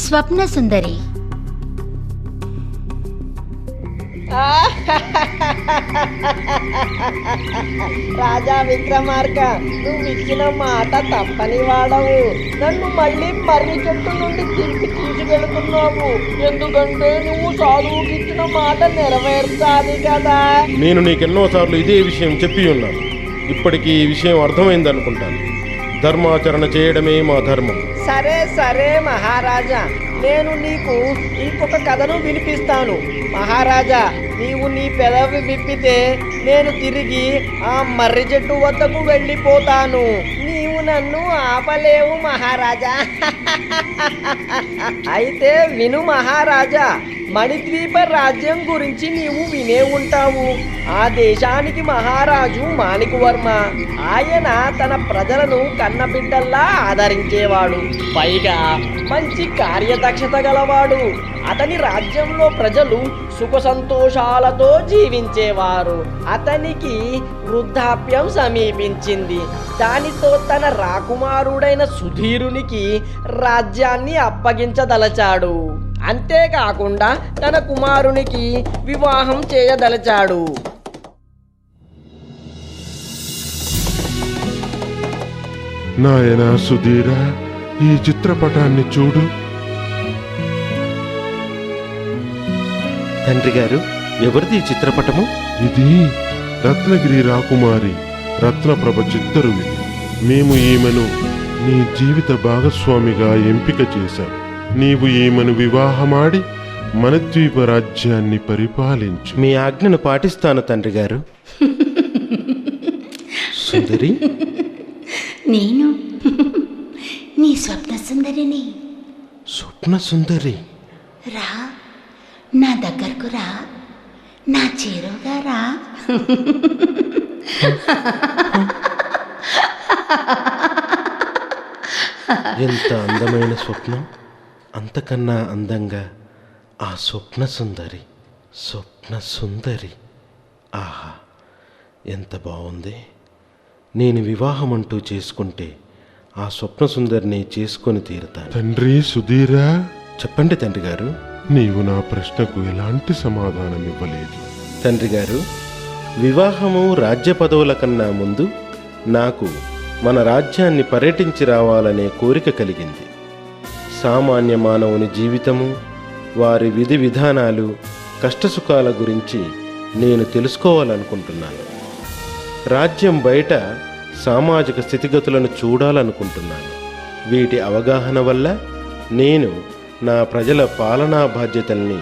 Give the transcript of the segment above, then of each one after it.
స్వప్న సుందరి. రాజా విక్రమార్క, నువ్వు ఇచ్చిన మాట తప్పని వాడవు. నన్ను మళ్ళీ మర్రి చెట్టు నుండి తిప్పి తీసుకెళ్తున్నావు. ఎందుకంటే నువ్వు సాధువుకి ఇచ్చిన మాట నెరవేర్చాలి కదా. నేను నీకెన్నోసార్లు ఇదే విషయం చెప్పి ఉన్నాను. ఇప్పటికీ ఈ విషయం అర్థమైంది అనుకుంటాను. ధర్మాచరణ చేయడమే మా ధర్మం. సరే సరే మహారాజా, నేను నీకు ఇంకొక కథను వినిపిస్తాను. మహారాజా, నీవు నీ పెదవి విప్పితే నేను తిరిగి ఆ మర్రి చెట్టు వద్దకు వెళ్ళిపోతాను. నీవు నన్ను ఆపలేవు మహారాజా. అయితే విను మహారాజా, మణిద్వీప రాజ్యం గురించి నీవు వినే ఉంటావు. ఆ దేశానికి మహారాజు మాణికవర్మ. ఆయన తన ప్రజలను కన్నబిడ్డల్లా ఆదరించేవాడు. పైగా మంచి కార్యదక్షత గలవాడు. అతని రాజ్యంలో ప్రజలు సుఖ సంతోషాలతో జీవించేవారు. అతనికి వృద్ధాప్యం సమీపించింది. దానితో తన రాకుమారుడైన సుధీరునికి రాజ్యాన్ని అప్పగించదలచాడు. అంతేకాకుండా తన కుమారునికి వివాహం చేయదలచాడు. నాయనా సుధీరా, ఈ చిత్రపటాన్ని చూడు. తండ్రి గారు, ఎవరిది ఈ చిత్రపటము? ఇది రత్నగిరి రాకుమారి రత్నప్రభ చిత్తరువి. మేము ఈమెను నీ జీవిత భాగస్వామిగా ఎంపిక చేశాం. నీవు ఈమెను వివాహమాడి మణిద్వీప రాజ్యాన్ని పరిపాలించు. మీ ఆజ్ఞను పాటిస్తాను తండ్రి గారు. సుందరి, నేను నీ స్వప్న సుందరిని. స్వప్న సుందరి, రా, నా దగ్గరకు రా, నా చేరువుగా రా. ఎంత అందమైన స్వప్నం! అంతకన్నా అందంగా ఆ స్వప్న సుందరి. స్వప్న సుందరి, ఆహా, ఎంత బాగుంది! నేను వివాహం అంటూ చేసుకుంటే ఆ స్వప్న సుందరిని చేసుకొని తీరుతాను. తండ్రి సుధీరా, చెప్పండి తండ్రి గారు. నీవు నా ప్రశ్నకు ఎలాంటి సమాధానం ఇవ్వలేదు. తండ్రి గారు, వివాహము రాజ్య పదవుల కన్నా ముందు నాకు మన రాజ్యాన్ని పర్యటించి రావాలనే కోరిక కలిగింది. సామాన్య మానవుని జీవితము, వారి విధి విధానాలు, కష్టసుఖాల గురించి నేను తెలుసుకోవాలనుకుంటున్నాను. రాజ్యం బయట సామాజిక స్థితిగతులను చూడాలనుకుంటున్నాను. వీటి అవగాహన వల్ల నేను నా ప్రజల పాలనా బాధ్యతల్ని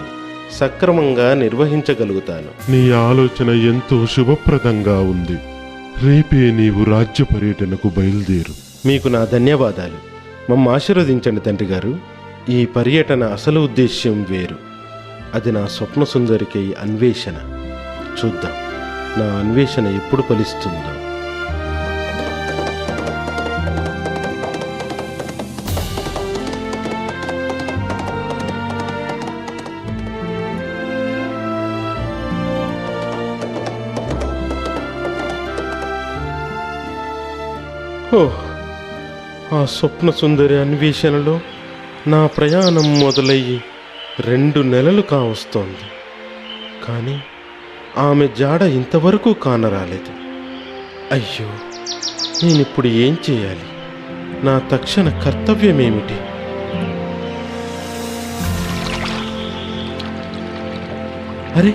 సక్రమంగా నిర్వహించగలుగుతాను. నీ ఆలోచన ఎంతో శుభప్రదంగా ఉంది. రేపే నీవు రాజ్య పర్యటనకు బయలుదేరు. మీకు నా ధన్యవాదాలు. మమ్మ ఆశీర్వదించండి తండ్రి గారు. ఈ పర్యటన అసలు ఉద్దేశ్యం వేరు. అది నా స్వప్న సుందరికి అన్వేషణ. చూద్దాం నా అన్వేషణ ఎప్పుడు ఫలిస్తుందో. ఆ స్వప్న సుందరి అన్వేషణలో నా ప్రయాణం మొదలయ్యి 2 నెలలు కావస్తోంది. కానీ ఆమె జాడ ఇంతవరకు కానరాలేదు. అయ్యో, నేనిప్పుడు ఏం చేయాలి? నా తక్షణ కర్తవ్యమేమిటి? అరే,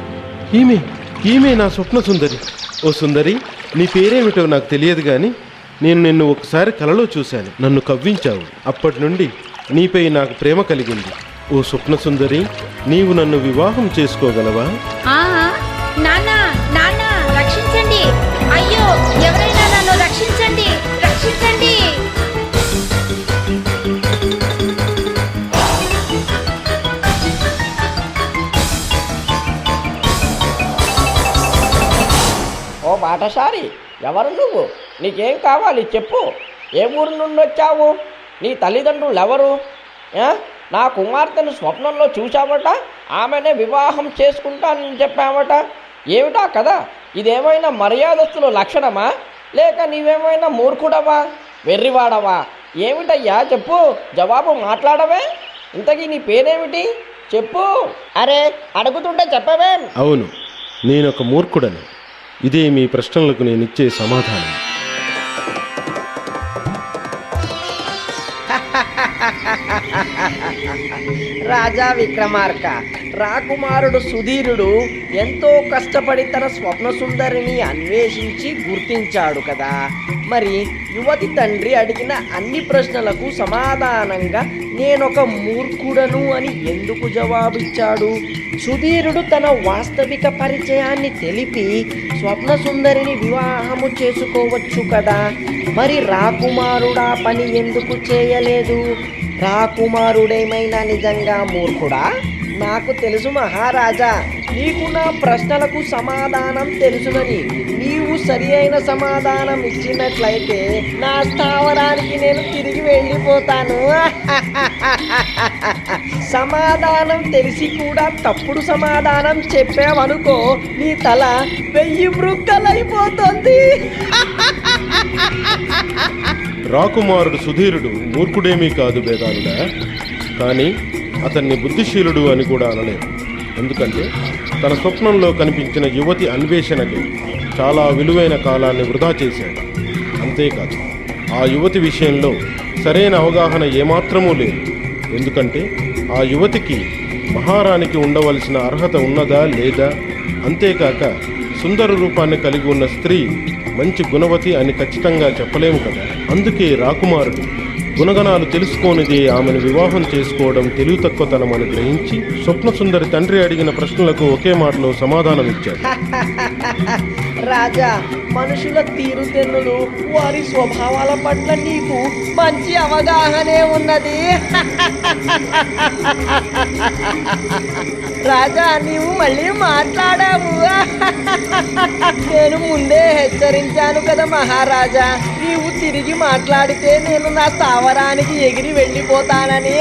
ఈమె నా స్వప్న సుందరి. ఓ సుందరి, నీ పేరేమిటో నాకు తెలియదు కానీ నేను నిన్ను ఒకసారి కలలో చూశాను. నన్ను కవ్వించావు. అప్పటి నుండి నీపై నాకు ప్రేమ కలిగింది. ఓ స్వప్న సుందరి, నీవు నన్ను వివాహం చేసుకోగలవా? నాన్న, నాన్న, రక్షించండి! అయ్యో, ఎవరైనా నన్ను రక్షించండి! రక్షించండి! ఓ బాటసారి, ఎవరు నువ్వు? నీకేం కావాలి చెప్పు. ఏ ఊరు నుండి వచ్చావు? నీ తల్లిదండ్రులు ఎవరు? నా కుమార్తెను స్వప్నంలో చూశావట, ఆమెనే వివాహం చేసుకుంటానని చెప్పావట. ఏమిటా కదా? ఇదేమైనా మర్యాదస్తుల లక్షణమా, లేక నీవేమైనా మూర్ఖుడవా, వెర్రివాడవా? ఏమిటయ్యా చెప్పు, జవాబు మాట్లాడవే. ఇంతకీ నీ పేరేమిటి చెప్పు. అరే అడుగుతుంటే చెప్పవేం? అవును, నేనొక మూర్ఖుడని. ఇదే మీ ప్రశ్నలకు నేనిచ్చే సమాధానం. రాజా విక్రమార్క, రాకుమారుడు సుధీరుడు ఎంతో కష్టపడి తన స్వప్న సుందరిని అన్వేషించి గుర్తించాడు కదా. మరి యువతి తండ్రి అడిగిన అన్ని ప్రశ్నలకు సమాధానంగా నేనొక మూర్ఖుడను అని ఎందుకు జవాబిచ్చాడు? సుధీరుడు తన వాస్తవిక పరిచయాన్ని తెలిపి స్వప్న సుందరిని వివాహము చేసుకోవచ్చు కదా. మరి రాకుమారుడా పని ఎందుకు చేయలేదు? రాకుమారుడేమైనా నిజంగా మూర్ఖుడా? నాకు తెలుసు మహారాజా, నీకు నా ప్రశ్నలకు సమాధానం తెలుసునని. నీవు సరి అయిన సమాధానం ఇచ్చినట్లయితే నా స్థావరానికి నేను తిరిగి వెళ్ళిపోతాను. సమాధానం తెలిసి కూడా తప్పుడు సమాధానం చెప్పావనుకో, నీ తల 1000 మృక్కలైపోతుంది. రాకుమారుడు సుధీరుడు మూర్ఖుడేమీ కాదు బేదాలుడా, కానీ అతన్ని బుద్ధిశీలుడు అని కూడా అనలేము. ఎందుకంటే తన స్వప్నంలో కనిపించిన యువతి అన్వేషణకి చాలా విలువైన కాలాన్ని వృధా చేశాడు. అంతేకాదు, ఆ యువతి విషయంలో సరైన అవగాహన ఏమాత్రమూ లేదు. ఎందుకంటే ఆ యువతికి మహారాణికి ఉండవలసిన అర్హత ఉన్నదా లేదా, అంతేకాక సుందర రూపాన్ని కలిగి ఉన్న స్త్రీ మంచి గుణవతి అని ఖచ్చితంగా చెప్పలేము కదా. అందుకే రాకుమారుడు గుణగణాలు తెలుసుకోనిదే ఆమెను వివాహం చేసుకోవడం తెలివి తక్కువతనమని గ్రహించి స్వప్న సుందరి తండ్రి అడిగిన ప్రశ్నలకు ఒకే మాటలో సమాధానం ఇచ్చాడు. రాజా, మనుషుల తీరుతెన్నులు, వారి స్వభావాల పట్ల నీకు మంచి అవగాహనే ఉన్నది. రాజా, నీవు మళ్ళీ మాట్లాడావు. నేను ముందే హెచ్చరించాను కదా మహారాజా, నీవు తిరిగి మాట్లాడితే నేను నా స్థావరానికి ఎగిరి వెళ్ళిపోతానని.